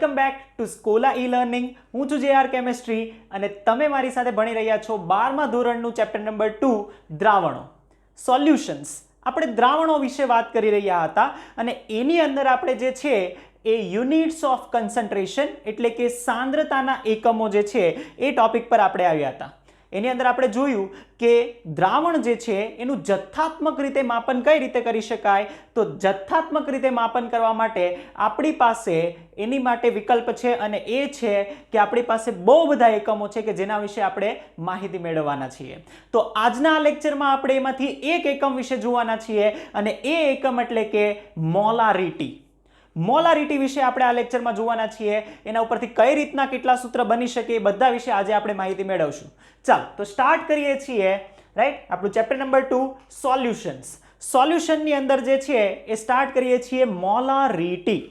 Welcome back to Scola e learning. હું છું JR chemistry અને તમે મારી સાથે ભણી રહ્યા છો 12મા ધોરણનું ચેપ્ટર નંબર 2 દ્રાવણો સોલ્યુશન્સ. આપણે દ્રાવણો વિશે વાત કરી રહ્યા હતા અને એની અંદર આપણે જે છે એ યુનિટ્સ ઓફ કન્સન્ટ્રેશન એટલે કે સાંદ્રતાના એકમો જે છે એ ટોપિક પર આપણે આવ્યા હતા. એની અંદર આપણે જોયું કે દ્રાવણ જે છે એનું જથ્થાત્મક રીતે માપન કઈ રીતે કરી શકાય. તો જથ્થાત્મક રીતે માપન કરવા માટે આપણી પાસે એની માટે વિકલ્પ છે અને એ છે કે આપણી પાસે બહુ બધા એકમો છે કે જેના વિશે આપણે માહિતી મેળવવાના છીએ. તો આજના લેક્ચરમાં આપણે એમાંથી એક એકમ વિશે જોવાના છીએ અને એ એકમ એટલે કે મોલારિટી. મોલારિટી વિશે આપણે આ લેક્ચરમાં જોવાના છીએ. એના ઉપરથી કઈ રીતના કેટલા સૂત્ર બની શકે એ બધા વિશે આજે આપણે માહિતી મેળવશું. ચાલો તો સ્ટાર્ટ કરીએ છીએ. રાઈટ, આપણું ચેપ્ટર નંબર 2 સોલ્યુશન્સ. સોલ્યુશનની અંદર જે છે એ સ્ટાર્ટ કરીએ છીએ મોલારિટી.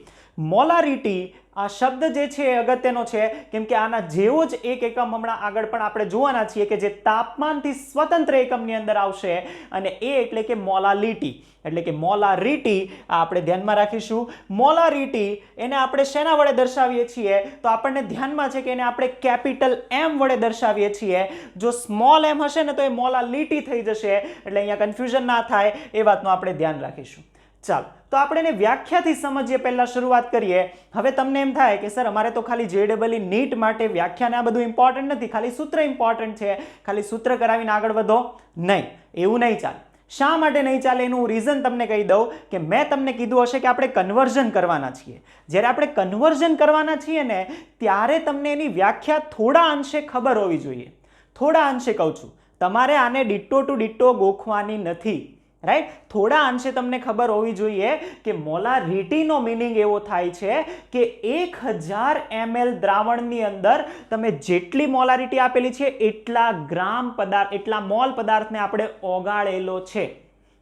મોલારિટી આ શબ્દ જે છે એ અગત્યનો છે કેમ કે આના જેવો જ એક એકમ હમણાં આગળ પણ આપણે જોવાના છીએ કે જે તાપમાનથી સ્વતંત્ર એકમની અંદર આવશે અને એ એટલે કે મોલાલિટી એટલે કે મોલારિટી. આ આપણે ધ્યાનમાં રાખીશું. મોલારિટી એને આપણે શેના વડે દર્શાવીએ છીએ તો આપણને ધ્યાનમાં છે કે એને આપણે કેપિટલ M વડે દર્શાવીએ છીએ. જો સ્મોલ m હશે ને તો એ મોલાલિટી થઈ જશે એટલે અહીંયા કન્ફ્યુઝન ના થાય એ વાતનું આપણે ધ્યાન રાખીશું. ચાલો તો આપણે એને વ્યાખ્યાથી સમજીએ. પહેલા શરૂઆત કરીએ. હવે તમને એમ થાય કે સર અમારે તો ખાલી JEE નીટ માટે વ્યાખ્યાને આ બધું ઇમ્પોર્ટન્ટ નથી, ખાલી સૂત્ર ઇમ્પોર્ટન્ટ છે, ખાલી સૂત્ર કરાવીને આગળ વધો. નહીં, એવું નહીં ચાલે. શા માટે નહીં ચાલે એનું રીઝન તમને કહી દઉં કે મેં તમને કીધું હશે કે આપણે કન્વર્ઝન કરવાના છીએ. જ્યારે આપણે કન્વર્ઝન કરવાના છીએ ને ત્યારે તમને એની વ્યાખ્યા થોડા અંશે ખબર હોવી જોઈએ. થોડા અંશે કહું છું, તમારે આને ડિટ્ટો ટુ ડિટ્ટો ગોખવાની નથી. રાઈટ, થોડા અંશે તમને ખબર હોવી જોઈએ કે મોલારિટીનો મિનિંગ એવો થાય છે કે 1000 ml દ્રાવણની અંદર તમે જેટલી મોલારિટી આપેલી છે એટલા ગ્રામ પદાર્થ એટલા મોલ પદાર્થને આપણે ઓગાળેલો છે.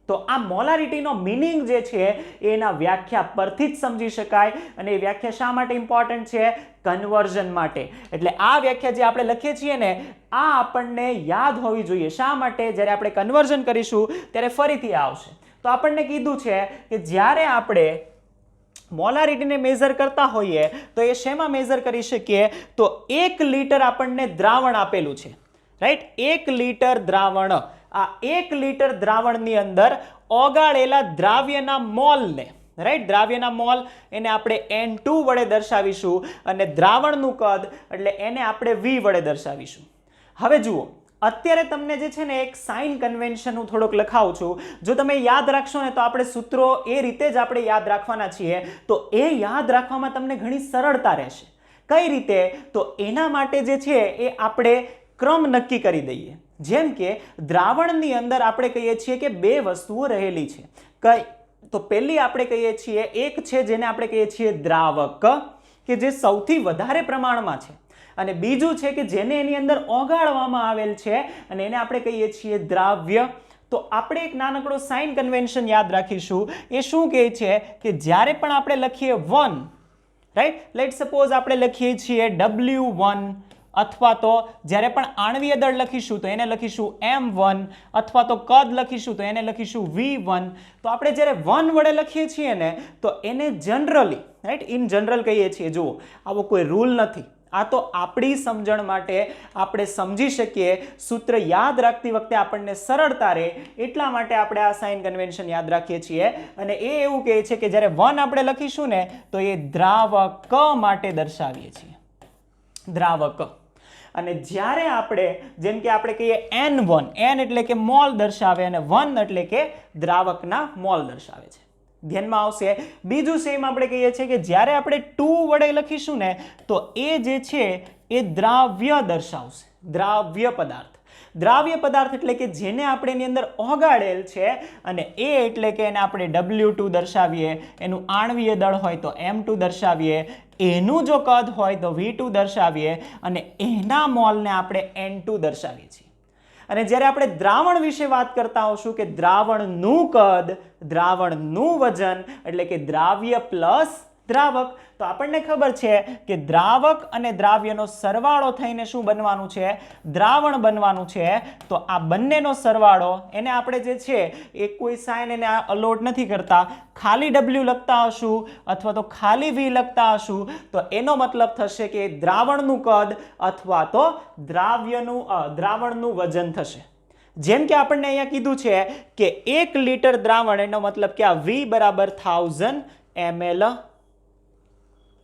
તો આ મોલારિટીનો મિનિંગ જે છે એના વ્યાખ્યા પરથી જ સમજી શકાય અને એ વ્યાખ્યા શા માટે ઇમ્પોર્ટન્ટ છે? કન્વર્ઝન માટે. એટલે આ વ્યાખ્યા જે આપણે લખીએ છીએ ને આ આપણને યાદ હોવી જોઈએ. શા માટે? જ્યારે આપણે કન્વર્ઝન કરીશું ત્યારે ફરીથી આવશે. તો આપણને કીધું છે કે જ્યારે આપણે મોલારિટીને મેઝર કરતા હોઈએ તો એ શેમાં મેઝર કરી શકીએ? તો 1 લીટર આપણને દ્રાવણ આપેલું છે. રાઈટ, 1 લીટર દ્રાવણ. આ 1 લીટર દ્રાવણની અંદર ઓગાળેલા દ્રાવ્યના મોલને, રાઈટ, દ્રાવ્યના મોલ એને આપણે N2 વડે દર્શાવીશું અને દ્રાવણનું કદ એટલે એને આપણે V વડે દર્શાવીશું. હવે જુઓ, અત્યારે તમને જે છે ને એક સાઇન કન્વેન્શન હું થોડોક લખાવું છું. જો તમે યાદ રાખશો ને તો આપણે સૂત્રો એ રીતે જ આપણે યાદ રાખવાના છીએ. તો એ યાદ રાખવામાં તમને ઘણી સરળતા રહેશે. કઈ રીતે? તો એના માટે જે છે એ આપણે ક્રમ નક્કી કરી દઈએ. જેમ કે દ્રાવણની અંદર આપણે કહીએ છીએ કે બે વસ્તુઓ રહેલી છે. કઈ? તો પહેલી આપણે કહીએ છીએ એક છે જેને આપણે કહીએ છીએ દ્રાવક કે જે સૌથી વધારે પ્રમાણમાં છે અને બીજું છે કે જેને એની અંદર ઓગાળવામાં આવેલ છે અને એને આપણે કહીએ છીએ દ્રાવ્ય. તો આપણે એક નાનકડો સાઇન કન્વેન્શન યાદ રાખીશું. એ શું કહે છે કે જ્યારે પણ આપણે લખીએ 1, રાઈટ, લેટ સપોઝ આપણે લખીએ છીએ W1 અથવા તો જ્યારે પણ આણ્વીય દળ લખીશું તો એને લખીશું M1 અથવા તો કદ લખીશું તો એને લખીશું V1. તો આપણે જ્યારે 1 વડે લખીએ છીએ ને તો એને જનરલી, રાઈટ, ઇન જનરલ કહીએ છીએ. જુઓ, આવો કોઈ રૂલ નથી. આ તો આપણી સમજણ માટે આપણે સમજી શકીએ, સૂત્ર યાદ રાખતી વખતે આપણને સરળતા રહે એટલા માટે આપણે આ સાઇન કન્વેન્શન યાદ રાખીએ છીએ. અને એ એવું કહે છે કે જ્યારે 1 આપણે લખીશું ને તો એ દ્રાવક માટે દર્શાવીએ છીએ. દ્રાવક. અને જ્યારે આપણે જેમ કે આપણે કહીએ N1, N એટલે કે મોલ દર્શાવે અને 1 એટલે કે દ્રાવકના મોલ દર્શાવે છે. ધ્યાનમાં આવશે. બીજું સેમ આપણે કહીએ છીએ કે જ્યારે આપણે 2 વડે લખીશું ને તો એ જે છે એ દ્રાવ્ય દર્શાવશે. દ્રાવ્ય પદાર્થ. દ્રાવ્ય પદાર્થ એટલે કે જેને આપણે એની અંદર ઓગાળેલ છે અને એ એટલે કે એને આપણે W2 દર્શાવીએ. એનું આણ્વીય દળ હોય તો M2 દર્શાવીએ. એનું જો કદ હોય તો V2 દર્શાવીએ અને એના મોલને આપણે N2 દર્શાવીએ છીએ. અને જ્યારે આપણે દ્રાવણ વિશે વાત કરતા હોશું કે દ્રાવણનું કદ, દ્રાવણનું વજન એટલે કે દ્રાવ્ય પ્લસ દ્રાવક, તો તો આપણને ખબર છે કે દ્રાવક અને દ્રાવ્યનો સરવાળો થઈને શું બનવાનું છે? દ્રાવણ બનવાનું છે. તો આ બંનેનો સરવાળો એને આપણે જે છે એ કોઈ સાઇન એને અલોટ નથી કરતા, ખાલી W લખતા હશું અથવા તો ખાલી V લખતા હશું તો એનો મતલબ થશે કે દ્રાવણનું કદ અથવા તો દ્રાવણનું વજન થશે. જેમ કે આપણને અહીંયા કીધું છે કે 1 લિટર દ્રાવણ, એનો મતલબ કે આ V બરાબર 1000 ml,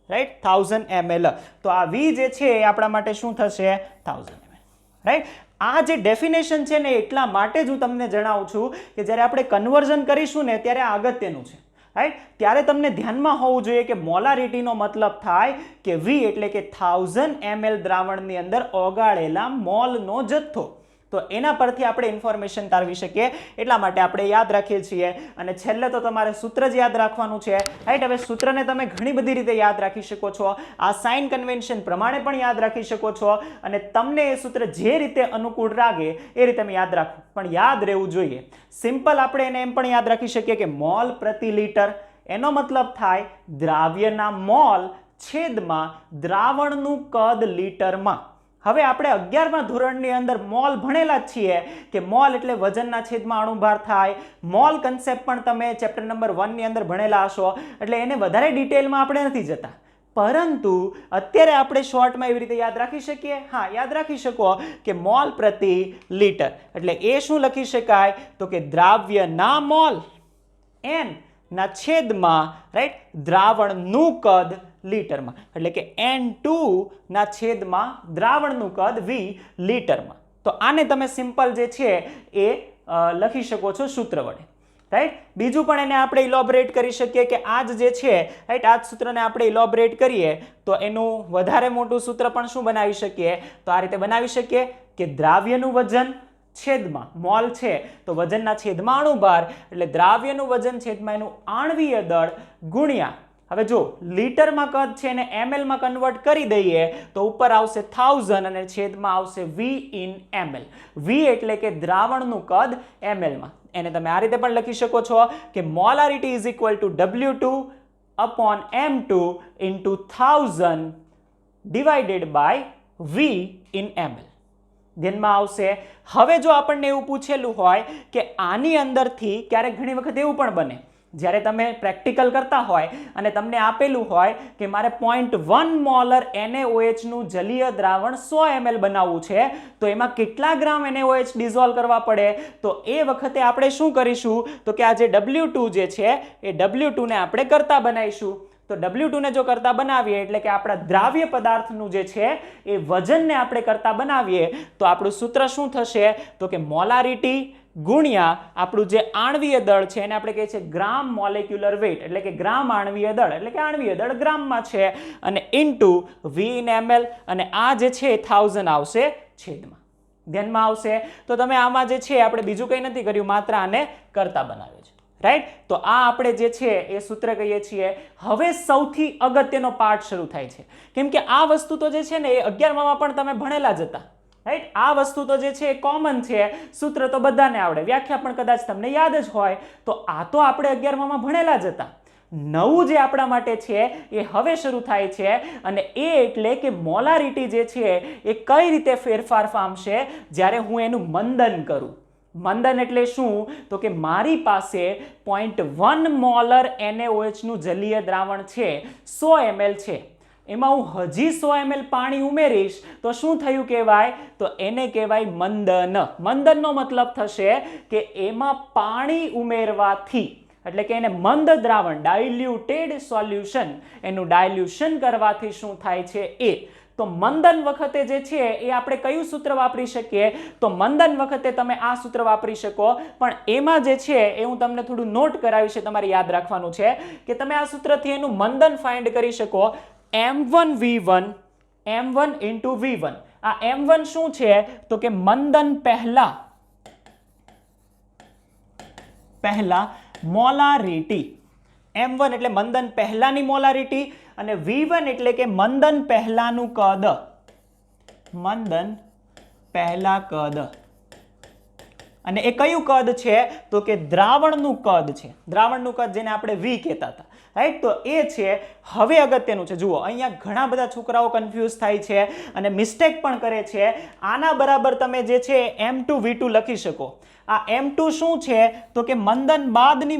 રાઈટ, 1000 ml. તો આ V જે છે એ આપણા માટે શું થશે? 1000 ml, રાઈટ. આ જે ડેફિનેશન છે ને એટલા માટે જ હું તમને જણાવું છું કે જ્યારે આપણે કન્વર્ઝન કરીશું ને ત્યારે આ અગત્યનું છે, રાઈટ. ત્યારે તમને ધ્યાનમાં હોવું જોઈએ કે મોલારિટીનો મતલબ થાય કે V એટલે કે 1000 ml દ્રાવણની અંદર ઓગાળેલા મોલનો જથ્થો. તો એના પરથી આપણે ઇન્ફોર્મેશન તારવી શકીએ, એટલા માટે આપણે યાદ રાખીએ છીએ. અને છેલ્લે તો તમારે સૂત્ર જ યાદ રાખવાનું છે, રાઈટ. હવે સૂત્રને તમે ઘણી બધી રીતે યાદ રાખી શકો છો, આ સાઇન કન્વેન્શન પ્રમાણે પણ યાદ રાખી શકો છો, અને તમને એ સૂત્ર જે રીતે અનુકૂળ લાગે એ રીતે તમે યાદ રાખો, પણ યાદ રહેવું જોઈએ. સિમ્પલ આપણે એને એમ પણ યાદ રાખી શકીએ કે મોલ પ્રતિ લિટર, એનો મતલબ થાય દ્રાવ્યના મોલ છેદમાં દ્રાવણનું કદ લિટરમાં. હવે આપણે 11મા ધોરણની અંદર મોલ ભણેલા જ છીએ કે મોલ એટલે વજનના છેદમાં અણુભાર થાય. મોલ કન્સેપ્ટ પણ તમે ચેપ્ટર નંબર 1 ની અંદર ભણેલા હશો, એટલે એને વધારે ડિટેલમાં આપણે નથી જતા. પરંતુ અત્યારે આપણે શોર્ટમાં એવી રીતે યાદ રાખી શકીએ. હા, યાદ રાખી શકો કે મોલ પ્રતિ લિટર એટલે એ શું લખી શકાય? તો કે દ્રાવ્યના મોલ n ના છેદમાં, રાઈટ, દ્રાવણનું કદ લિટરમાં, એટલે કે N2 ના છેદમાં દ્રાવણનું કદ V લિટરમાં. તો આને તમે સિમ્પલ જે છે એ લખી શકો છો સૂત્ર વડે, રાઈટ. બીજું પણ એને આપણે ઇલોબરેટ કરી શકીએ કે આ જે છે, રાઈટ, આ સૂત્રને આપણે ઇલોબરેટ કરીએ તો એનું વધારે મોટું સૂત્ર પણ શું બનાવી શકીએ? તો આ રીતે બનાવી શકીએ કે દ્રાવ્યનું વજન છેદમાં મોલ છે તો વજનના છેદમાં અણુભાર, એટલે દ્રાવ્યનું વજન છેદમાં એનું આણ્વીય દળ ગુણ્યા, હવે જો લીટરમાં કદ છે એને ml માં કન્વર્ટ કરી દઈએ તો ઉપર આવશે 1000 અને છેદમાં આવશે V in ml. V એટલે કે દ્રાવણનું કદ ml માં. એને તમે આ રીતે પણ લખી શકો છો કે molarity is equal to W2 upon M2 into 1000 divided by V in ml. ધ્યાનમાં આવશે. હવે જો આપણને એવું પૂછેલું હોય કે આની અંદરથી ક્યારેક ઘણી વખત એવું પણ બને જ્યારે તમે પ્રેક્ટિકલ કરતા હોય અને તમને આપેલું હોય કે મારે 0.1 મોલર NaOH નું જલીય દ્રાવણ 100 ml બનાવવું છે, તો એમાં કેટલા ગ્રામ NaOH ડિઝોલ્વ કરવા પડે? તો એ વખતે આપણે શું કરીશું? તો કે આ જે W2 જે છે એ W2 ને આપણે કરતા બનાવીશું. તો W2 ને જો કરતા બનાવીએ એટલે કે આપણા દ્રાવ્ય પદાર્થનું જે છે એ વજનને આપણે કરતા બનાવીએ તો આપણું સૂત્ર શું થશે? તો કે મોલારિટી ગુણ્યા આપણું જે આણ્વીય દળ છે એને આપણે કહીએ છીએ ગ્રામ મોલેક્યુલર વેઇટ, એટલે કે ગ્રામ આણ્વીય દળ, એટલે કે આણ્વીય દળ ગ્રામમાં છે, અને ઇન્ટુ V in ml, અને આ જે છે 1000 આવશે છેદમાં. ધ્યાનમાં આવશે. તો તમે આમાં જે છે આપણે બીજું કંઈ નથી કર્યું, માત્ર આને કરતા બનાવ્યું છે, રાઈટ. તો આ આપણે જે છે એ સૂત્ર કહીએ છીએ. હવે સૌથી અગત્યનો પાર્ટ શરૂ થાય છે, કેમ કે આ વસ્તુ તો જે છે ને એ 11માં પણ તમે ભણેલા જ હતા, રાઈટ. આ વસ્તુ તો જે છે એ કોમન છે, સૂત્ર તો બધાને આવડે, વ્યાખ્યા પણ કદાચ તમને યાદ જ હોય. તો આ તો આપણે 11માં ભણેલા જ હતા. નવું જે આપણા માટે છે એ હવે શરૂ થાય છે, અને એ એટલે કે મોલારિટી જે છે એ કઈ રીતે ફેરફાર પામશે જ્યારે હું એનું મંદન કરું. મંદન એટલે શું? તો કે મારી પાસે 0.1 મોલર NaOH નું જલીય દ્રાવણ છે, 100 ml છે, એમાં હું હજી 100 ml પાણી ઉમેરીશ તો શું થયું કહેવાય? તો એને કહેવાય મંદન. મંદનનો મતલબ થશે કે એમાં પાણી ઉમેરવાથી, એટલે કે એને મંદ દ્રાવણ, ડાયલ્યુટેડ સોલ્યુશન, એનું ડાયલ્યુશન કરવાથી શું થાય છે એ. તો મંદન વખતે જે છે એ આપણે કયું સૂત્ર વાપરી શકીએ? તો મંદન વખતે તમે આ સૂત્ર વાપરી શકો, પણ એમાં જે છે એ હું તમને થોડું નોટ કરાવીશ, તમારે યાદ રાખવાનું છે કે તમે આ સૂત્રથી એનું મંદન ફાઇન્ડ કરી શકો. M1V1 M1 into V1. આ M1 શું છે? તો કે મંદન પહેલા મોલારિટી. M1 એટલે મંદન પહેલાની મોલારિટી, અને V1 એટલે કે મંદન પહેલાનું કદ. મંદન પહેલા કદ. અને એ કયું કદ છે? તો કે દ્રાવણનું કદ છે. દ્રાવણનું કદ જેને આપણે V કહેતા હતા. રાઈટ. તો એ છે. હવે અગત્યનું છે, જુઓ અહીંયા ઘણા બધા છોકરાઓ કન્ફ્યુઝ થાય છે અને મિસ્ટેક પણ કરે છે. આના બરાબર તમે જે છે M2V2 લખી શકો. આ M2 શું છે તો કે મંદન બાદની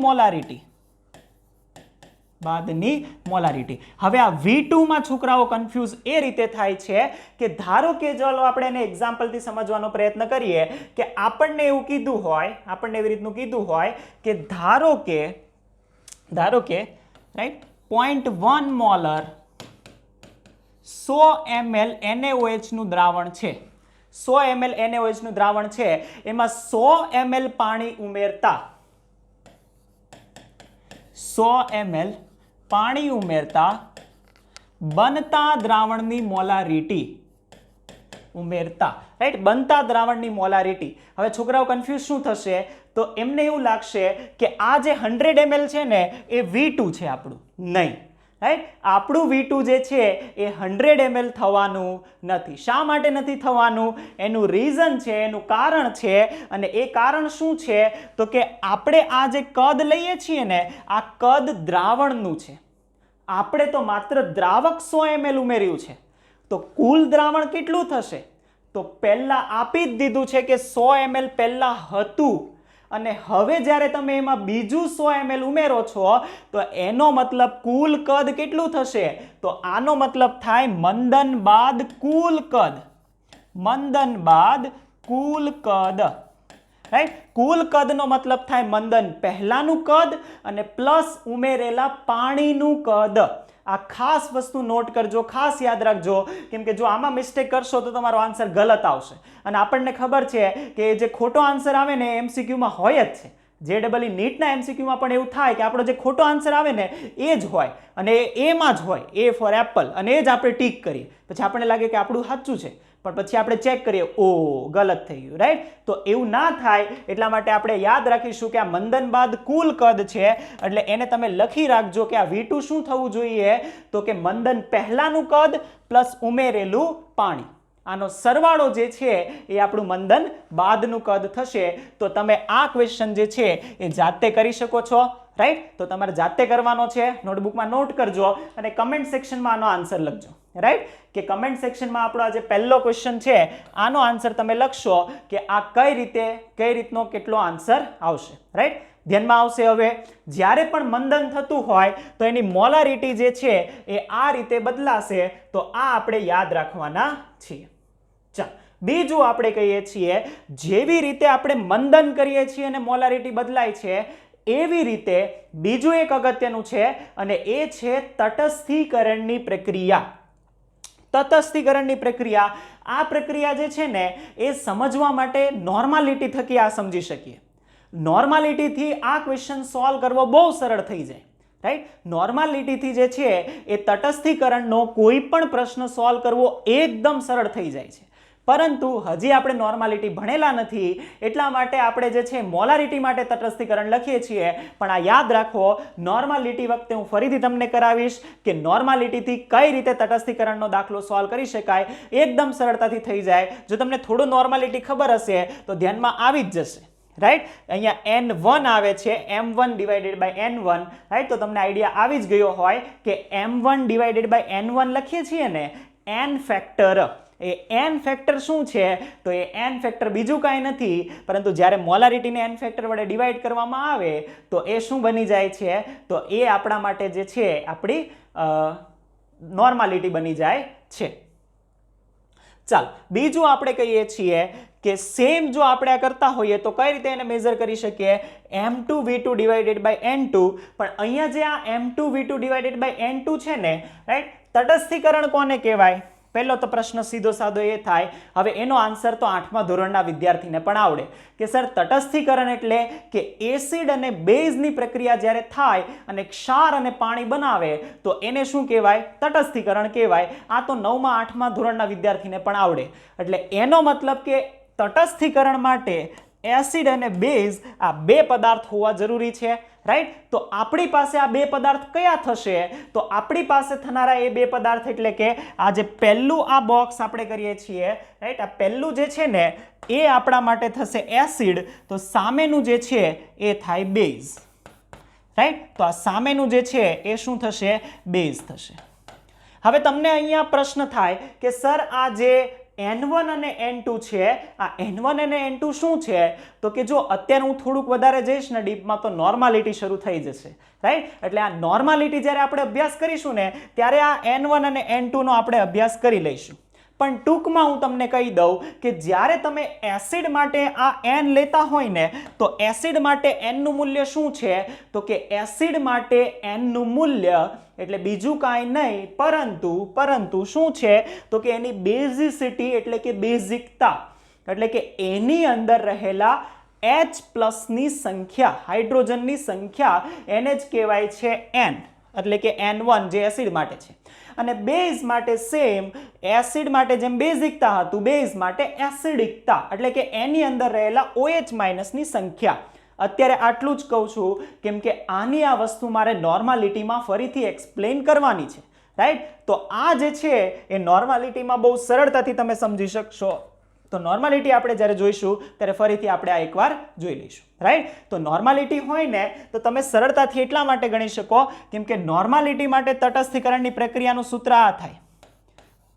મોલારિટી, હવે આ V2 માં છોકરાઓ કન્ફ્યુઝ એ રીતે થાય છે કે ધારો કે ચાલો આપણે એને એક્ઝામ્પલથી સમજવાનો પ્રયત્ન કરીએ કે આપણને એવું કીધું હોય, આપણને એવી રીતનું કીધું હોય કે ધારો કે રાઈટ 0.1 મોલર 100 ml NaOH નું દ્રાવણ છે, 100 ml NaOH નું દ્રાવણ છે, એમાં 100 ml પાણી ઉમેરતા 100 ml પાણી ઉમેરતા બનતા દ્રાવણની મોલારિટી ઉમેરતા, રાઈટ, બનતા દ્રાવણની મોલારિટી. હવે છોકરાઓ કન્ફ્યુઝ શું થશે તો એમને એવું લાગશે કે આ જે 100 ml છે ને એ V2 છે આપણું, નહીં, રાઈટ. આપણું V2 જે છે એ 100 ml થવાનું નથી. શા માટે નથી થવાનું? એનું રીઝન છે, એનું કારણ છે, અને એ કારણ શું છે તો કે આપણે આ જે કદ લઈએ છીએ ને આ કદ દ્રાવણનું છે. આપણે તો માત્ર દ્રાવક 100 ml ઉમેર્યું છે, તો કુલ દ્રાવણ કેટલું થશે? તો પહેલા આપી જ દીધું છે કે 100 ml પહેલા હતું, અને હવે જ્યારે તમે એમાં બીજું 100 ml ઉમેરો છો તો એનો મતલબ કુલ કદ કેટલું થશે? તો આનો મતલબ થાય મંદન બાદ કુલ કદ, મંદન બાદ કુલ કદ, રાઈટ. કુલ કદનો મતલબ થાય મંદન પહેલાનું કદ અને પ્લસ ઉમેરેલા પાણીનું કદ. આ ખાસ વસ્તુ નોટ કરજો, ખાસ યાદ રાખજો, કેમ કે જો આમાં મિસ્ટેક કરશો તો તમારો આન્સર ગલત આવશે. અને આપણને ખબર છે કે જે ખોટો આન્સર આવે ને MCQમાં હોય જ છે. JEE નીટના MCQમાં પણ એવું થાય કે આપણો જે ખોટો આન્સર આવે ને એ જ હોય અને એમાં જ હોય, A ફોર એપલ, અને એ જ આપણે ટીક કરીએ. પછી આપણને લાગે કે આપણું સાચું છે, પણ પછી આપણે ચેક કરીએ, ઓ ગલત થઈ ગયું, રાઈટ. તો એવું ના થાય એટલા માટે આપણે યાદ રાખીશું કે આ મંદન બાદ કુલ કદ છે, એટલે એને તમે લખી રાખજો કે આ V2 શું થવું જોઈએ તો કે મંદન પહેલાનું કદ પ્લસ ઉમેરેલું પાણી, આનો સરવાળો જે છે એ આપણું મંદન બાદનું કદ થશે. તો તમે આ ક્વેશ્ચન જે છે એ જાતે કરી શકો છો, રાઈટ. તો તમારે જાતે કરવાનો છે, નોટબુકમાં નોટ કરજો અને કમેન્ટ સેક્શનમાં આનો આન્સર લખજો, રાઈટ. કે કમેન્ટ સેક્શનમાં આપણો આ જે પહેલો ક્વેશ્ચન છે આનો આન્સર તમે લખશો કે આ કઈ રીતનો કેટલો આન્સર આવશે, રાઈટ. ધ્યાનમાં આવશે. હવે જ્યારે પણ મંદન થતું હોય તો એની મોલારિટી જે છે એ આ રીતે બદલાશે, તો આ આપણે યાદ રાખવાના છીએ. ચાલો, બીજું આપણે કહીએ છીએ જેવી રીતે આપણે મંદન કરીએ છીએ અને મોલારિટી બદલાય છે એવી રીતે બીજું એક અગત્યનું છે અને એ છે તટસ્થીકરણની પ્રક્રિયા. તટસ્થીકરણની પ્રક્રિયા, આ પ્રક્રિયા જે છે ને એ સમજવા માટે નોર્માલિટી થકી આ સમજી શકીએ. નોર્માલિટીથી આ ક્વેશ્ચન સોલ્વ કરવો બહુ સરળ થઈ જાય, રાઈટ. નોર્માલિટીથી જે છે એ તટસ્થીકરણનો કોઈ પણ પ્રશ્ન સોલ્વ કરવો એકદમ સરળ થઈ જાય છે. પરંતુ હજી આપણે નોર્માલિટી ભણેલા નથી એટલા માટે આપણે જે છે મોલારિટી માટે તટસ્થીકરણ લખીએ છીએ. પણ આ યાદ રાખો, નોર્માલિટી વખતે હું ફરીથી તમને કરાવીશ કે નોર્માલિટીથી કઈ રીતે તટસ્થીકરણનો દાખલો સોલ્વ કરી શકાય, એકદમ સરળતાથી થઈ જાય. જો તમને થોડું નોર્માલિટી ખબર હશે તો ધ્યાનમાં આવી જ જશે, રાઈટ. અહીંયા N1 આવે છે, M1 divided by N1, right. તો તમને આઈડિયા આવી જ ગયો હોય કે M1 ડિવાઇડેડ બાય N1 લખીએ છીએ ને, N ફેક્ટર, એ N ફેક્ટર શું છે તો એ N ફેક્ટર બીજું કાંઈ નથી પરંતુ જ્યારે મોલારિટીને N ફેક્ટર વડે ડિવાઈડ કરવામાં આવે તો એ શું બની જાય છે તો એ આપણા માટે જે છે આપણી નોર્માલિટી બની જાય છે. ચાલો, બીજું આપણે કહીએ છીએ કે સેમ જો આપણે આ કરતા હોઈએ તો કઈ રીતે એને મેઝર કરી શકીએ? M2V2 divided by N2. પણ અહીંયા જે આ M2V2 ડિવાઇડેડ બાય N2 છે ને, રાઈટ, તટસ્થીકરણ કોને કહેવાય? પહેલો તો પ્રશ્ન સીધો સાધો એ થાય. હવે એનો આન્સર તો 8મા ધોરણના વિદ્યાર્થીને પણ આવડે કે સર તટસ્થીકરણ એટલે કે એસિડ અને બેઝની પ્રક્રિયા જ્યારે થાય અને ક્ષાર અને પાણી બનાવે તો એને શું કહેવાય? તટસ્થીકરણ કહેવાય. આ તો 9મા 8મા ધોરણના વિદ્યાર્થીને પણ આવડે. એટલે એનો મતલબ કે તટસ્થીકરણ માટે એસિડ અને બેઝ આ બે પદાર્થ હોવા જરૂરી છે, રાઈટ. તો આપણી પાસે આ બે પદાર્થ કયા થશે? તો આપણી પાસે થનારા એ બે પદાર્થ એટલે કે આ જે પહેલું આ બોક્સ આપણે કરીએ છીએ, રાઈટ, આ પહેલું જે છે ને એ આપણા માટે થશે એસિડ, તો સામેનું જે છે એ થાય બેઝ, રાઈટ? તો આ સામેનું જે છે એ શું થશે? બેઝ થશે. હવે તમને અહીંયા પ્રશ્ન થાય કે સર આ જે n1 અને n2 છે, આ n1 અને n2 શું છે? તો કે જો અત્યારે હું થોડુંક વધારે જઈશ ને ડીપમાં તો નોર્માલિટી શરૂ થઈ જશે, રાઈટ? એટલે આ નોર્માલિટી જ્યારે આપણે અભ્યાસ કરીશું ને ત્યારે આ n1 અને n2 નો આપણે અભ્યાસ કરી લઈશું. પણ ટૂંકમાં હું તમને કહી દઉં કે જ્યારે તમે એસિડ માટે આ n લેતા હોય ને તો એસિડ માટે n નું મૂલ્ય શું છે? તો કે એસિડ માટે n નું મૂલ્ય એટલે બીજું કાંઈ નહીં પરંતુ શું છે? તો કે એની બેઝિસિટી એટલે કે બેઝિકતા એટલે કે એની અંદર રહેલા H+ ની સંખ્યા, હાઇડ્રોજનની સંખ્યા એને જ કહેવાય છે n, એટલે કે n1 જે એસિડ માટે છે. અને બેઝ માટે સેમ, એસિડ માટે જેમ બેઝિકતા હતું, બેઝ માટે એસિડિકતા એટલે કે એની અંદર રહેલા OH- ની સંખ્યા. અત્યારે આટલું જ કહું છું કેમ કે આની આ વસ્તુ મારે નોર્માલિટીમાં ફરીથી એક્સપ્લેન કરવાની છે, રાઈટ? તો આ જે છે એ નોર્માલિટીમાં બહુ સરળતાથી તમે સમજી શકશો. તો નોર્માલિટી આપણે જ્યારે જોઈશું ત્યારે ફરીથી આપણે આ એકવાર જોઈ લઈશું, રાઈટ? તો નોર્માલિટી હોય ને તો તમે સરળતાથી એટલા માટે ગણી શકો કેમ કે નોર્માલિટી માટે તટસ્થીકરણની પ્રક્રિયાનું સૂત્ર આ થાય: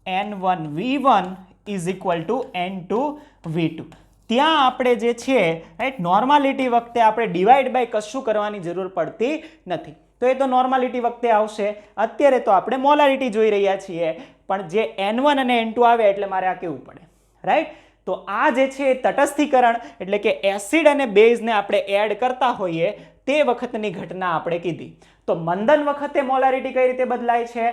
N1V1 = N2V2. ત્યાં આપણે જે છે રાઈટ નોર્માલિટી વખતે આપણે ડિવાઈડ બાય કશું કરવાની જરૂર પડતી નથી. તો એ તો નોર્માલિટી વખતે આવશે. અત્યારે તો આપણે મોલારિટી જોઈ રહ્યા છીએ, પણ જે N1 અને N2 આવે એટલે મારે આ કહેવું પડે, રાઈટ? તો આ જે છે તટસ્થીકરણ એટલે કે એસિડ અને બેઝને આપણે એડ કરતા હોઈએ તે વખતની ઘટના આપણે કીધી. તો મંદન વખતે મોલારિટી કઈ રીતે બદલાય છે?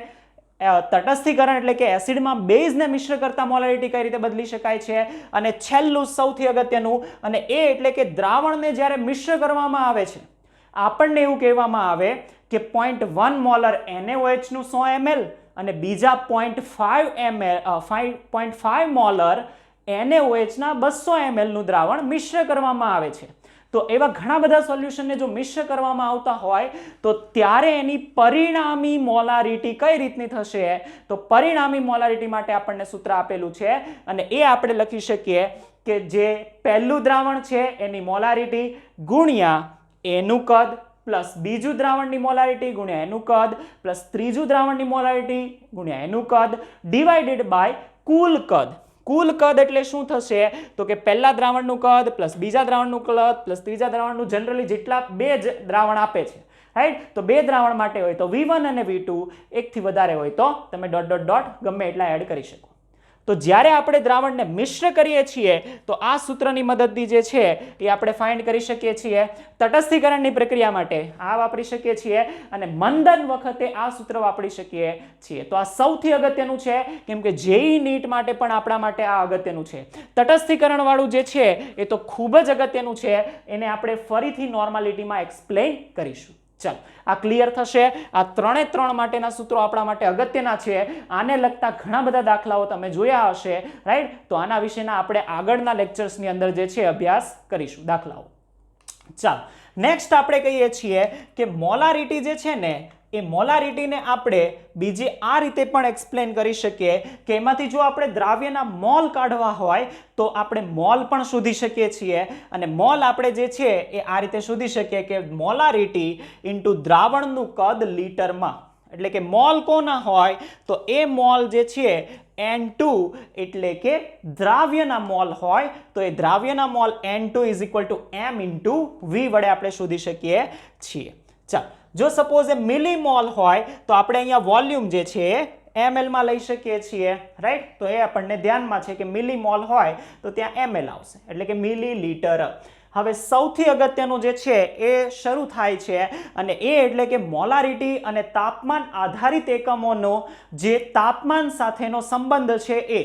તટસ્થીકરણ એટલે કે એસિડમાં બેઝને મિશ્ર કરતા મોલારિટી કઈ રીતે બદલી શકાય છે? અને છેલ્લું સૌથી અગત્યનું અને એ એટલે કે દ્રાવણને જ્યારે મિશ્ર કરવામાં આવે છે આપણને એવું કહેવામાં આવે કે 0.1 મોલર NaOH નું 100 ml અને બીજા 0.5 મોલર NaOH ના 200 ml નું દ્રાવણ મિશ્ર કરવામાં આવે છે. તો એવા ઘણા બધા સોલ્યુશનને જો મિશ્ર કરવામાં આવતા હોય તો ત્યારે એની પરિણામી મોલારિટી કઈ રીતની થશે? તો પરિણામી મોલારિટી માટે આપણને સૂત્ર આપેલું છે અને એ આપણે લખી શકીએ કે જે પહેલું દ્રાવણ છે એની મોલારિટી ગુણ્યા એનું કદ પ્લસ બીજું દ્રાવણની મોલારિટી ગુણ્યા એનું કદ પ્લસ ત્રીજું દ્રાવણની મોલારિટી ગુણ્યા એનું કદ ડિવાઇડેડ બાય કુલ કદ. કુલ કદ એટલે શું થશે? તો કે પહેલા દ્રાવણનું કદ પ્લસ બીજા દ્રાવણનું કદ પ્લસ ત્રીજા દ્રાવણનું, જનરલી જેટલા બે જ દ્રાવણ આપે છે, રાઈટ? તો બે દ્રાવણ માટે હોય તો V1 અને V2, એકથી વધારે હોય તો તમે ડોટ ડોટ ડોટ ગમે એટલા એડ કરી શકો. તો જ્યારે આપણે દ્રાવણને મિશ્ર કરીએ છીએ તો આ સૂત્રની મદદથી જે છે એ આપણે ફાઇન્ડ કરી શકીએ છીએ. તટસ્થીકરણની પ્રક્રિયા માટે આ વાપરી શકીએ છીએ અને મંદન વખતે આ સૂત્ર વાપરી શકીએ છીએ. તો આ સૌથી અગત્યનું છે કેમ કે JEE NEET માટે પણ આપણા માટે આ અગત્યનું છે. તટસ્થીકરણ વાળું જે છે એ તો ખૂબ જ અગત્યનું છે, એને આપણે ફરીથી નોર્માલિટીમાં એક્સપ્લેન કરીશું. ચાલો, આ ક્લિયર થશે. આ ત્રણ માટેના સૂત્રો આપણા માટે અગત્યના છે. આને લગતા ઘણા બધા દાખલાઓ તમે જોયા હશે, રાઈટ? તો આના વિશેના આપણે આગળના લેક્ચર્સની અંદર જે છે અભ્યાસ કરીશું, દાખલાઓ. ચાલો, નેક્સ્ટ આપણે કહીએ છીએ કે મોલારિટી જે છે ને એ મોલારિટીને આપણે બીજી આ રીતે પણ એક્સપ્લેન કરી શકીએ કે એમાંથી જો આપણે દ્રાવ્યના મોલ કાઢવા હોય તો આપણે મોલ પણ શોધી શકીએ છીએ અને મોલ આપણે જે છે એ આ રીતે શોધી શકીએ કે મોલારિટી ઇન્ટુ દ્રાવણનું કદ લીટરમાં. એટલે કે મોલ કોના હોય તો એ મોલ જે છે N2 એટલે કે દ્રાવ્યના મોલ હોય તો એ દ્રાવ્યના મોલ N2 = m × V વડે આપણે શોધી શકીએ છીએ. ચાલો, જો સપોઝ એ મિલીમોલ હોય તો આપણે અહીંયા વોલ્યુમ જે છે ml માં લઈ શકીએ છીએ, રાઈટ? તો એ આપણને ધ્યાનમાં છે કે મિલીમોલ હોય તો ત્યાં ml આવશે એટલે કે મિલીલીટર. હવે સૌથી અગત્યનું જે છે એ શરૂ થાય છે અને એ એટલે કે મોલારિટી અને તાપમાન આધારિત એકમોનો જે તાપમાન સાથેનો સંબંધ છે એ.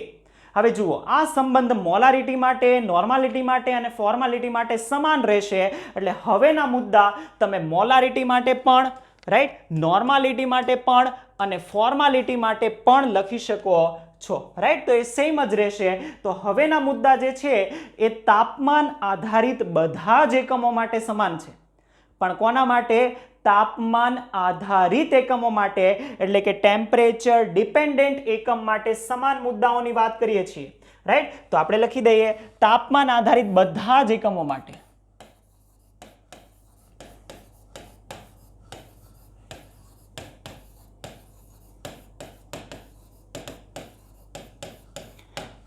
હવે જુઓ, આ સંબંધ મોલારિટી માટે, નોર્માલિટી માટે અને ફોર્માલિટી માટે સમાન રહેશે. એટલે હવેના મુદ્દા તમે મોલારિટી માટે પણ, રાઈટ, નોર્માલિટી માટે પણ અને ફોર્માલિટી માટે પણ લખી શકો છો, રાઈટ? તો એ સેમ જ રહેશે. તો હવેના મુદ્દા જે છે એ તાપમાન આધારિત બધા જ એકમો માટે સમાન છે, પણ કોના માટે? તાપમાન આધારિત એકમો માટે એટલે કે ટેમ્પરેચર ડિપેન્ડન્ટ એકમ માટે સમાન મુદ્દાઓની વાત કરીએ છીએ, રાઈટ? તો આપણે લખી દઈએ તાપમાન આધારિત બધા જ એકમો માટે.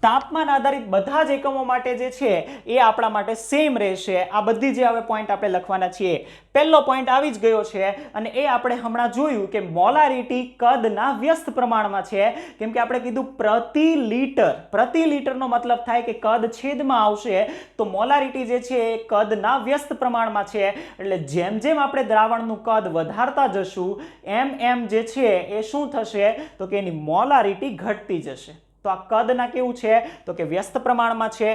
તાપમાન આધારિત બધા જ એકમો માટે જે છે એ આપણા માટે સેમ રહેશે. આ બધી જે હવે પોઈન્ટ આપણે લખવાના છીએ. પહેલો પોઈન્ટ આવી જ ગયો છે અને એ આપણે હમણાં જોયું કે મોલારિટી કદના વ્યસ્ત પ્રમાણમાં છે, કેમ કે આપણે કીધું પ્રતિ લીટર. પ્રતિ લીટરનો મતલબ થાય કે કદ છેદમાં આવશે તો મોલારિટી જે છે એ કદના વ્યસ્ત પ્રમાણમાં છે. એટલે જેમ જેમ આપણે દ્રાવણનું કદ વધારતા જશું એમ એમ જે છે એ શું થશે તો કે એની મોલારિટી ઘટતી જશે. તો આ કદના કેવું છે તો કે વ્યસ્ત પ્રમાણમાં છે.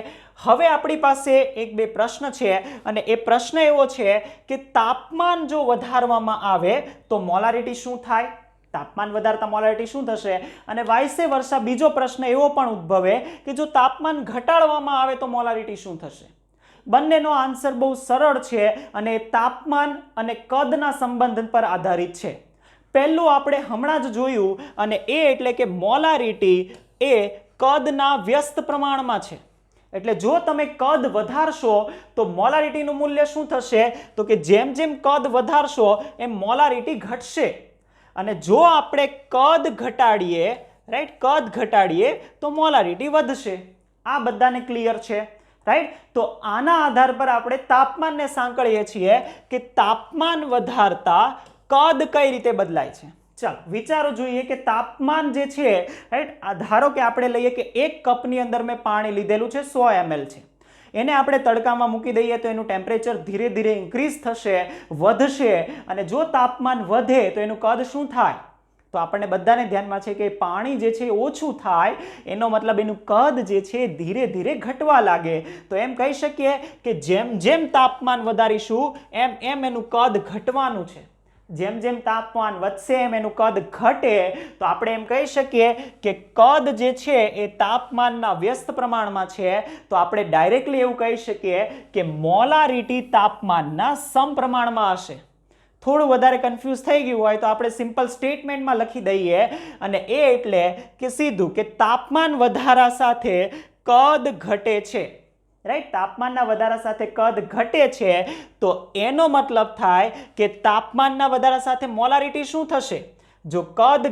હવે આપણી પાસે એક બે પ્રશ્ન છે અને એ પ્રશ્ન એવો છે કે તાપમાન જો વધારવામાં આવે તો મોલારિટી શું થાય? તાપમાન વધારતા મોલારિટી શું થશે? અને વાઇસે વર્સા બીજો પ્રશ્ન એવો પણ ઉદ્ભવે કે જો તાપમાન ઘટાડવામાં આવે તો મોલારિટી શું થશે? બંનેનો આન્સર બહુ સરળ છે અને તાપમાન અને કદના સંબંધ પર આધારિત છે. પહેલું આપણે હમણાં જ જોયું અને એ એટલે કે મોલારિટી એ કદના વ્યસ્ત પ્રમાણમાં છે. એટલે જો તમે કદ વધારશો તો મોલારિટીનું મૂલ્ય શું થશે તો કે જેમ જેમ કદ વધારશો એમ મોલારિટી ઘટશે. અને જો આપણે કદ ઘટાડીએ, રાઈટ, કદ ઘટાડીએ તો મોલારિટી વધશે. આ બધાને ક્લિયર છે, રાઈટ? તો આના આધાર પર આપણે તાપમાનને સાંકળીએ છીએ કે તાપમાન વધારતા કદ કઈ રીતે બદલાય છે. ચાલો વિચારો જોઈએ કે તાપમાન જે છે, રાઈટ, ધારો કે આપણે લઈએ કે એક કપની અંદર મેં પાણી લીધેલું છે 100 ml છે. એને આપણે તડકામાં મૂકી દઈએ તો એનું ટેમ્પરેચર ધીરે ધીરે ઇન્ક્રીઝ થશે, વધશે. અને જો તાપમાન વધે તો એનું કદ શું થાય? તો આપણને બધાને ધ્યાનમાં છે કે પાણી જે છે ઓછું થાય એનો મતલબ એનું કદ જે છે ધીરે ધીરે ઘટવા લાગે. તો એમ કહી શકીએ કે જેમ જેમ તાપમાન વધારીશું એમ એમ એનું કદ ઘટવાનું છે. જેમ જેમ તાપમાન વધશે એમ એનું કદ ઘટે. તો આપણે એમ કહી શકીએ કે કદ જે છે એ તાપમાનના વ્યસ્ત પ્રમાણમાં છે. તો આપણે ડાયરેક્ટલી એવું કહી શકીએ કે મોલારિટી તાપમાનના સમપ્રમાણમાં હશે. થોડું વધારે કન્ફ્યુઝ થઈ ગયું હોય તો આપણે સિમ્પલ સ્ટેટમેન્ટમાં લખી દઈએ અને એ એટલે કે સીધું કે તાપમાન વધારા સાથે કદ ઘટે છે, રાઈટ? તાપમાનના વધારા સાથે કદ ઘટે છે તો એનો મતલબ થાય કે તાપમાનના વધારા સાથે મોલારિટી શું થશે? જો કદ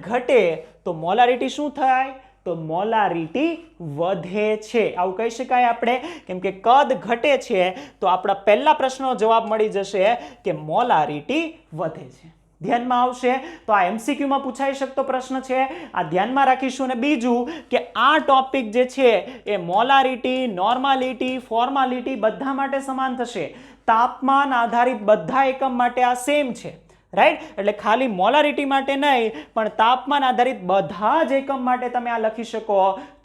ઘટે તો મોલારિટી શું થાય? તો મોલારિટી વધે છે. આવું કહી શકાય આપણે, કેમ કે કદ ઘટે છે તો આપણા પહેલા પ્રશ્નનો જવાબ મળી જશે કે મોલારિટી વધે છે. ધ્યાનમાં આવશે. તો આ MCQમાં પૂછાઈ શકતો પ્રશ્ન છે, આ ધ્યાનમાં રાખીશું. અને બીજું કે આ ટોપિક જે છે એ મોલારિટી, નોર્માલિટી, ફોર્માલિટી બધા માટે સમાન થશે. તાપમાન આધારિત બધા એકમ માટે આ સેમ છે, રાઈટ? એટલે ખાલી મોલારિટી માટે નહીં પણ તાપમાન આધારિત બધા જ એકમ માટે તમે આ લખી શકો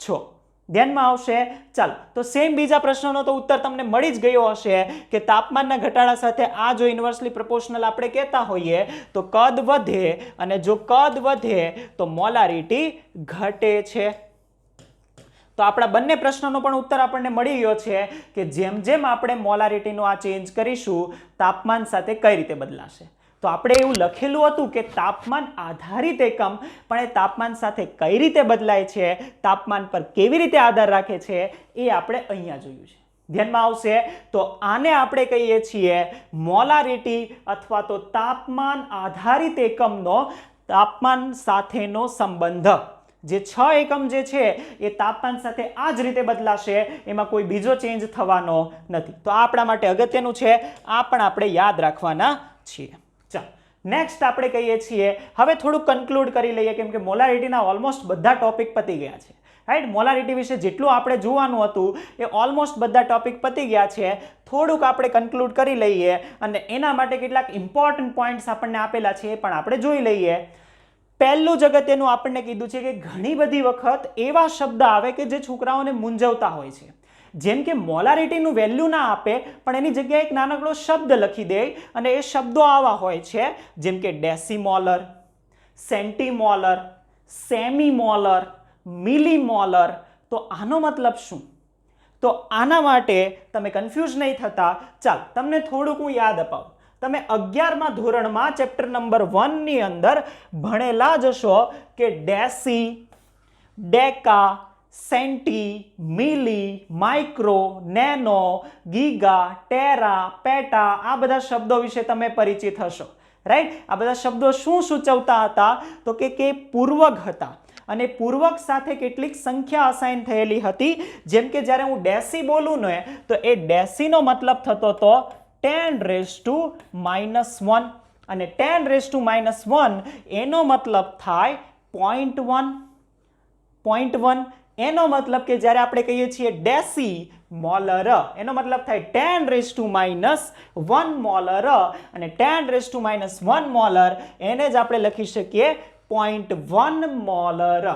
છો. ધ્યાનમાં આવશે. ચાલો તો સેમ બીજા પ્રશ્નનો તો ઉત્તર તમને મળી જ ગયો હશે કે તાપમાનના ઘટાડા સાથે આ જો ઇન્વર્સલી પ્રોપોર્શનલ આપણે કહેતા હોઈએ તો કદ વધે અને જો કદ વધે તો મોલારિટી ઘટે છે. તો આપણા બંને પ્રશ્નોનો પણ ઉત્તર આપણને મળી ગયો છે કે જેમ જેમ આપણે મોલારિટીનો આ ચેન્જ કરીશું તાપમાન સાથે કઈ રીતે બદલાશે. તો આપણે એવું લખેલું હતું કે તાપમાન આધારિત એકમ, પણ એ તાપમાન સાથે કઈ રીતે બદલાય છે, તાપમાન પર કેવી રીતે આધાર રાખે છે એ આપણે અહીંયા જોયું છે. ધ્યાનમાં આવશે. તો આને આપણે કહીએ છીએ મોલારિટી અથવા તો તાપમાન આધારિત એકમનો તાપમાન સાથેનો સંબંધ. જે 6 એકમ જે છે એ તાપમાન સાથે આ જ રીતે બદલાશે, એમાં કોઈ બીજો ચેન્જ થવાનો નથી. તો આ આપણા માટે અગત્યનું છે, આ પણ આપણે યાદ રાખવાના છીએ. ચાલો નેક્સ્ટ આપણે કહીએ છીએ, હવે થોડું કન્ક્લુડ કરી લઈએ કેમ કે મોલારિટીના ઓલમોસ્ટ બધા ટોપિક પતી ગયા છે, રાઈટ? મોલારિટી વિશે જેટલું આપણે જોવાનું હતું એ ઓલમોસ્ટ બધા ટોપિક પતી ગયા છે. થોડુંક આપણે કન્ક્લુડ કરી લઈએ અને એના માટે કેટલાક ઇમ્પોર્ટન્ટ પોઈન્ટ્સ આપણને આપેલા છે એ પણ આપણે જોઈ લઈએ. પહેલું જ અગત્યનું આપણને કીધું છે કે ઘણી બધી વખત એવા શબ્દ આવે કે જે છોકરાઓને મૂંઝવતા હોય છે. જેમ કે મોલારિટીનું વેલ્યુ ના આપે પણ એની જગ્યાએ એક નાનકડો શબ્દ લખી દે અને એ શબ્દો આવા હોય છે જેમ કે ડેસીમોલર, સેન્ટીમોલર, સેમીમોલર, મિલીમોલર. તો આનો મતલબ શું? તો આના માટે તમે કન્ફ્યુઝ નહીં થતા. ચાલ તમને થોડુંક હું યાદ અપાવું. તમે 11મા ધોરણમાં ચેપ્ટર નંબર 1 ની અંદર ભણેલા જશો કે ડેસી, ડેકા, સેન્ટી, મિલી, માઇક્રો, નેનો, ગીગા, ટેરા, પેટા આ બધા શબ્દો વિશે તમે પરિચિત હશો, રાઈટ? આ બધા શબ્દો શું સૂચવતા હતા તો કે પૂર્વક હતા. અને પૂર્વક સાથે કેટલીક સંખ્યા અસાઇન થયેલી હતી, જેમ કે જ્યારે હું ડેસી બોલું ને તો એ ડેસીનો મતલબ થતો હતો 10⁻⁻1 અને 10⁻⁻1 એનો મતલબ થાય 0.1 એનો મતલબ કે જ્યારે આપણે કહીએ છીએ ડેસી મોલર એનો મતલબ થાય 10⁻⁻1 મોલર અને 10⁻⁻1 મોલર એને જ આપણે લખી શકીએ 0.1 મોલર.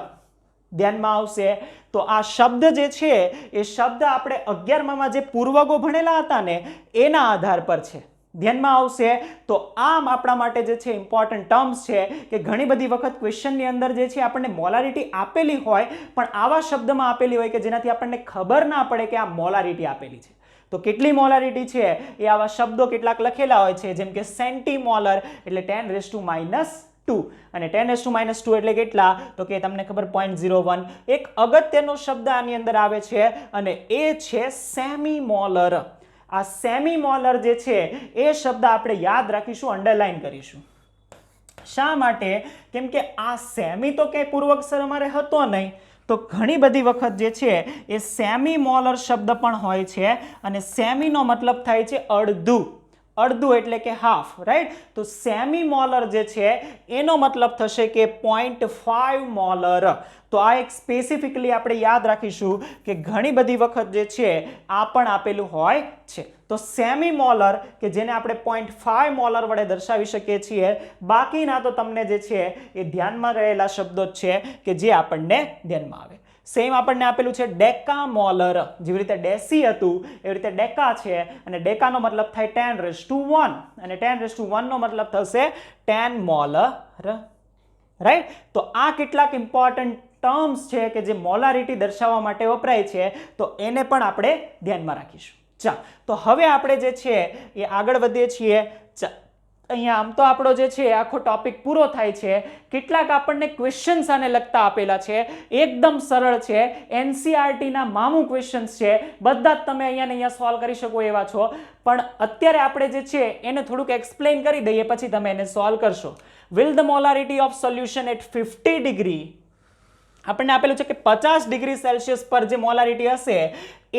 ધ્યાનમાં આવશે. તો આ શબ્દ જે છે એ શબ્દ આપણે 11માં જે પૂર્વગો ભણેલા હતા ને એના આધાર પર છે. ધ્યાનમાં આવશે. તો આમ આપણા માટે જે છે ઇમ્પોર્ટન્ટ ટર્મ્સ છે કે ઘણી બધી વખત ક્વેશ્ચનની અંદર જે છે આપણને મોલારિટી આપેલી હોય પણ આવા શબ્દમાં આપેલી હોય કે જેનાથી આપણને ખબર ના પડે કે આ મોલારિટી આપેલી છે. તો કેટલી મોલારિટી છે એ આવા શબ્દો કેટલાક લખેલા હોય છે, જેમ કે સેન્ટીમોલર એટલે 10⁻², અને 10⁻² એટલે કેટલા તો કે તમને ખબર 0.01. એક અગત્યનો શબ્દ આની અંદર આવે છે અને એ છે સેમીમોલર. આ સેમીમોલર જે છે એ શબ્દ આપણે યાદ રાખીશું, અંડરલાઈન કરીશું. શા માટે? કેમ કે આ સેમી તો કે પૂર્વક્ષર અમારે હતો નહીં, તો ઘણી બધી વખત જે છે એ સેમીમોલર શબ્દ પણ હોય છે અને સેમીનો મતલબ થાય છે અડધું. અડધું એટલે કે હાફ, રાઈટ? તો સેમીમોલર જે છે એનો મતલબ થશે કે 0.5 મોલર. તો આ એક સ્પેસિફિકલી આપણે યાદ રાખીશું કે ઘણી બધી વખત જે છે આ પણ આપેલું હોય છે. તો સેમીમોલર કે જેને આપણે 0.5 મોલર વડે દર્શાવી શકીએ છીએ. બાકીના તો તમને જે છે એ ધ્યાનમાં રહેલા શબ્દો જ છે કે જે આપણને ધ્યાનમાં આવે. સેમ આપણને આપેલું છે ડેકામોલર. જેવી રીતે ડેસી હતું એવી રીતે ડેકા છે અને ડેકાનો મતલબ થાય 10⁻1 અને 10⁻1 નો મતલબ થશે 10 મોલર. રાઈટ? તો આ કેટલાક ઇમ્પોર્ટન્ટ ટર્મ્સ છે કે જે મોલારિટી દર્શાવવા માટે વપરાય છે, તો એને પણ આપણે ધ્યાનમાં રાખીશું. ચાલો, તો હવે આપણે જે છે એ આગળ વધીએ છીએ. અહીંયા આમ તો આપણો જે છે આખો ટોપિક પૂરો થાય છે. કેટલાક આપણને ક્વેશ્ચન્સ આને લગતા આપેલા છે, એકદમ સરળ છે, એનસીઆરટી ના મામૂ ક્વેશ્ચન્સ છે, બધા જ તમે અહીંયા ને અહીંયા સોલ્વ કરી શકો એવા છો. પણ અત્યારે આપણે જે છે એને થોડુંક એક્સપ્લેન કરી દઈએ, પછી તમે એને સોલ્વ કરશો. Will the molarity of solution at 50 degree, આપણને આપેલું છે કે 50 ડિગ્રી સેલ્સિયસ પર જે મોલારિટી હશે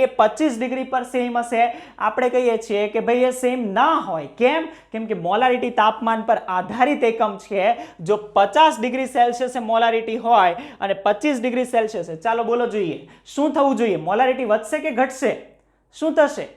એ 25 ડિગ્રી પર સેમ હશે. આપણે કહીએ છીએ કે ભાઈ એ સેમ ના હોય. કેમ? કેમ કે મોલારિટી તાપમાન પર આધારિત એકમ છે. જો 50 ડિગ્રી સેલ્સિયસ મોલારિટી હોય અને 25 ડિગ્રી સેલ્સિયસ, ચાલો બોલો જોઈએ શું થવું જોઈએ? મોલારિટી વધશે કે ઘટશે? શું થશે?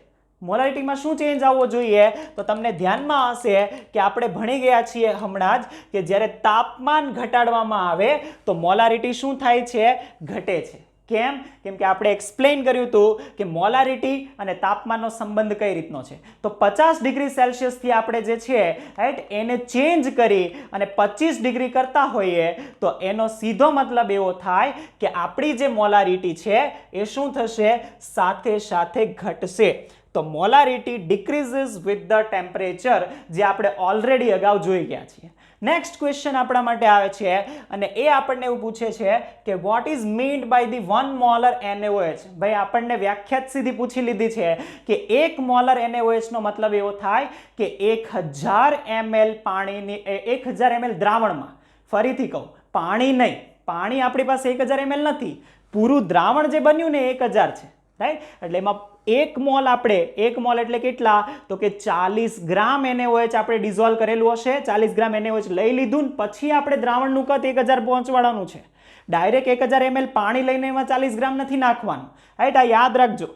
મોલારિટીમાં શું ચેન્જ આવવો જોઈએ? તો તમને ધ્યાનમાં હશે કે આપણે ભણી ગયા છીએ હમણાં જ કે જ્યારે તાપમાન ઘટાડવામાં આવે તો મોલારિટી શું થાય છે? ઘટે છે. કેમ? કેમ કે આપણે એક્સપ્લેન કર્યું હતું કે મોલારિટી અને તાપમાનનો સંબંધ કઈ રીતનો છે. તો 50 ડિગ્રી સેલ્સિયસથી આપણે જે છે રાઈટ એને ચેન્જ કરી અને 25 ડિગ્રી કરતા હોઈએ તો એનો સીધો મતલબ એવો થાય કે આપણી જે મોલારિટી છે એ શું થશે? સાથે સાથે ઘટશે. તો મોલારિટી ડિક્રીઝિસ વિથ ધ ટેમ્પરેચર, જે આપણે ઓલરેડી અગાઉ જોઈ ગયા છીએ. નેક્સ્ટ ક્વેશ્ચન આપણા માટે આવે છે અને એ આપણને એવું પૂછે છે કે what is meant by the 1 molar NaOH. ભાઈ આપણને વ્યાખ્યા સીધી પૂછી લીધી છે કે 1 મોલર NaOH નો મતલબ એવો થાય કે 1000 ml પાણીની 1000 ml દ્રાવણમાં. ફરીથી કહું, પાણી નહીં, પાણી આપણી પાસે 1000 ml નથી, પૂરું દ્રાવણ જે બન્યું ને 1000 છે, રાઈટ? એટલે એમાં 1 મોલ આપણે 1 મોલ એટલે કેટલા? તો કે 40 ગ્રામ NaOH આપણે ડિઝોલ્વ કરેલું હશે. 40 ગ્રામ NaOH લઈ લીધું પછી આપણે દ્રાવણનું કદ 1000 પહોંચવાડવાનું છે. ડાયરેક્ટ 1000 ml પાણી લઈને એમાં 40 ગ્રામ નથી નાખવાનું, રાઈટ? આ યાદ રાખજો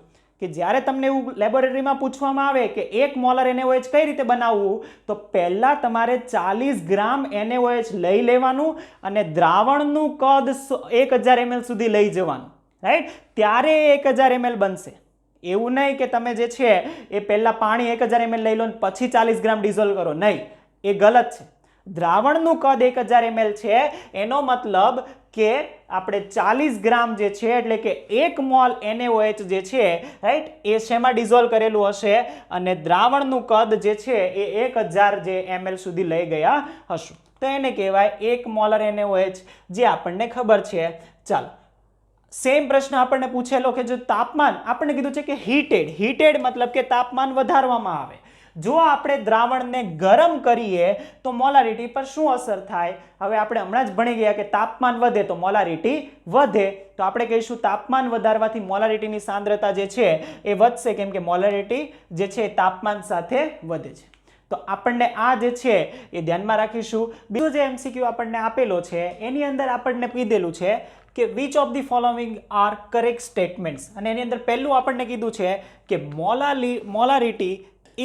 કે જ્યારે તમને એવું લેબોરેટરીમાં પૂછવામાં આવે કે 1 મોલર NaOH કઈ રીતે બનાવવું, તો પહેલા તમારે 40 ગ્રામ NaOH લઈ લેવાનું અને દ્રાવણનું કદ 1000 ml સુધી લઈ જવાનું, રાઈટ? ત્યારે 1000 ml બનશે. એવું નહીં કે તમે જે છે એ પહેલા પાણી 1000 ml લઈ લો ને પછી 40 ગ્રામ ડિઝોલ્વ કરો. નહીં, એ ગલત છે. દ્રાવણનું કદ 1000 ml છે, એનો મતલબ કે આપણે 40 ગ્રામ જે છે એટલે કે 1 મોલ NaOH જે છે રાઈટ એ શેમાં ડિઝોલ્વ કરેલું હશે અને દ્રાવણનું કદ જે છે એ 1000 જે ml સુધી લઈ ગયા હશું. તો એને કહેવાય 1 મોલર NaOH, જે આપણને ખબર છે. ચાલો, સેમ પ્રશ્ન આપણને પૂછેલો કે જો તાપમાન આપણને કીધું છે કે હીટેડ મતલબ કે તાપમાન વધારવામાં આવે. જો આપણે દ્રાવણને ગરમ કરીએ તો મોલારિટી પર શું અસર થાય? હવે આપણે હમણાં જ ભણી ગયા કે તાપમાન વધે તો મોલારિટી વધે, તો આપણે કહીશું તાપમાન વધારવાથી મોલારિટીની સાંદ્રતા જે છે એ વધશે, કેમ કે મોલારિટી જે છે એ તાપમાન સાથે વધે છે. તો આપણને આ જે છે એ ધ્યાનમાં રાખીશું. બીજો જે MCQ આપણને આપેલો છે એની અંદર આપણને કીધેલું છે કે which of the following are correct statements, અને એની અંદર પહેલું આપણને કીધું છે કે molarity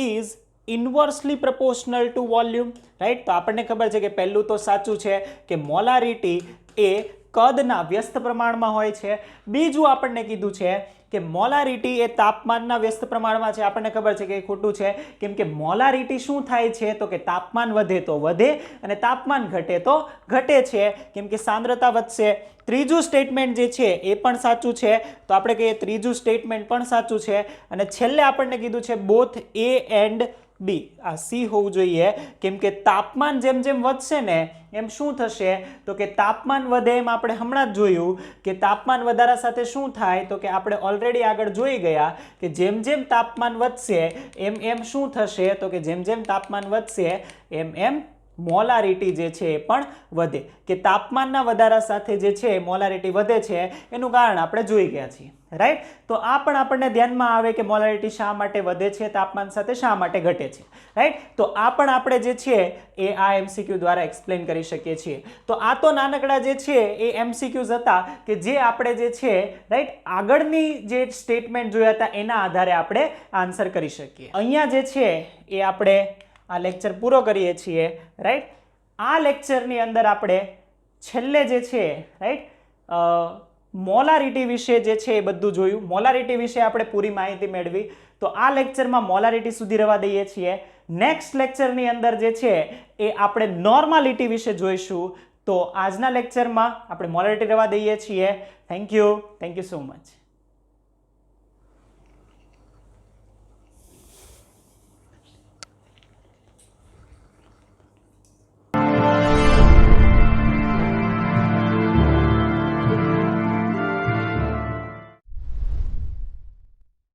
is inversely proportional to volume, right? તો આપણને ખબર છે કે પહેલું તો સાચું છે કે મોલારિટી એ કદના વ્યસ્ત પ્રમાણમાં હોય છે. બીજું આપણને કીધું છે કે મોલારિટી એ તાપમાનના વ્યસ્ત પ્રમાણમાં છે. આપણને ખબર છે કે એ ખોટું છે, કેમ કે મોલારિટી શું થાય છે તો કે તાપમાન વધે તો વધે અને તાપમાન ઘટે તો ઘટે છે, કેમ કે સાંદ્રતા વધશે. ત્રીજું સ્ટેટમેન્ટ જે છે એ પણ સાચું છે, તો આપણે કહીએ ત્રીજું સ્ટેટમેન્ટ પણ સાચું છે. અને છેલ્લે આપણને કીધું છે બોથ A એન્ડ B, આ C હોવું જોઈએ, કેમ કે તાપમાન જેમ જેમ વધશે ને એમ શું થશે તો કે તાપમાન વધે એમ આપણે હમણાં જ જોયું કે તાપમાન વધારા સાથે શું થાય તો કે આપણે ઓલરેડી આગળ જોઈ ગયા કે જેમ જેમ તાપમાન વધશે એમ એમ શું થશે તો કે જેમ જેમ તાપમાન વધશે એમ એમ મોલારિટી જે છે એ પણ વધે, કે તાપમાનના વધારા સાથે જે છે મોલારિટી વધે છે એનું કારણ આપણે જોઈ ગયા છીએ, રાઈટ? તો આ પણ આપણને ધ્યાનમાં આવે કે મોલારિટી શા માટે વધે છે તાપમાન સાથે, શા માટે ઘટે છે, રાઈટ? તો આ પણ આપણે જે છે એ આ MCQ દ્વારા એક્સપ્લેન કરી શકીએ છીએ. તો આ તો નાનકડા જે છે એ MCQs હતા કે જે આપણે જે છે રાઈટ આગળની જે સ્ટેટમેન્ટ જોયા હતા એના આધારે આપણે આન્સર કરી શકીએ. અહીંયા જે છે એ આપણે આ લેક્ચર પૂરો કરીએ છીએ, રાઈટ? આ લેક્ચરની અંદર આપણે છેલ્લે જે છે રાઈટ મોલારિટી વિશે જે છે એ બધું જોયું. મોલારિટી વિશે આપણે પૂરી માહિતી મેળવી. તો આ લેક્ચરમાં મોલારિટી સુધી રહેવા દઈએ છીએ. નેક્સ્ટ લેક્ચરની અંદર જે છે એ આપણે નોર્માલિટી વિશે જોઈશું. તો આજના લેક્ચરમાં આપણે મોલારિટી રહેવા દઈએ છીએ. Thank you so much.